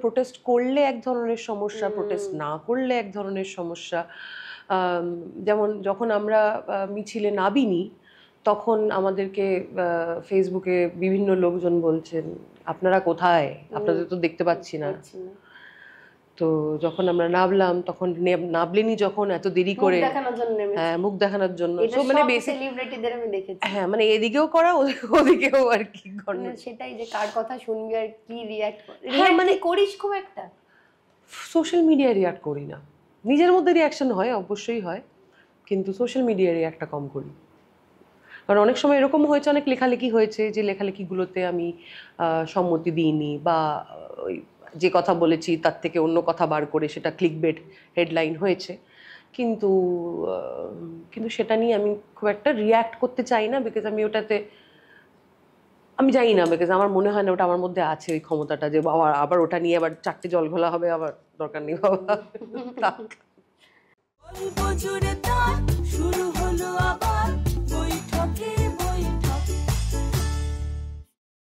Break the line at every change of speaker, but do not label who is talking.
Protest করলে এক ধরনের সমস্যা, প্রোটেস্ট না করলে এক ধরনের সমস্যা। যেমন যখন আমরা মিছিলে নাবিনি তখন আমাদেরকে ফেসবুকে বিভিন্ন লোকজন বলছেন আপনারা কোথায়, আপনাদের তো দেখতে পাচ্ছি না। তো যখন আমরা নামলাম তখন নামলেনি যখন এত দেরি করে হ্যাঁ মুখ দেখানোর জন্য,
মানে সেলিব্রিটিদের আমি দেখেছি
হ্যাঁ মানে এদিকেও করা ওদিকেও আর কি
সেটাই যে কার কথা শুনবি আর কি রিঅ্যাক্ট হ্যাঁ মানে করিস খুব একটা
সোশ্যাল মিডিয়ায় রিঅ্যাক্ট করি না, নিজের মধ্যে রিঅ্যাকশন হয় অবশ্যই হয়, কিন্তু সোশ্যাল মিডিয়ায় রিঅ্যাক্টটা কম করি। কারণ অনেক সময় এরকম হয়েছে, অনেক লেখালেখি হয়েছে যে লেখালেখিগুলোতে আমি সম্মতি দিইনি বা ওই যে কথা বলেছি তার থেকে অন্য কথা বার করে সেটা ক্লিকবেট হেডলাইন হয়েছে, কিন্তু সেটা নিয়ে আমি খুব একটা রিয়্যাক্ট করতে চাই না, বিকজ আমি ওটাতে আমি জানি না, বিকজ আমার মনে হয় না ওটা আমার মধ্যে আছে ওই ক্ষমতাটা যে বাবা আবার ওটা নিয়ে আবার 4টে জল ঘোলা হবে, আবার দরকার নেই বাবা।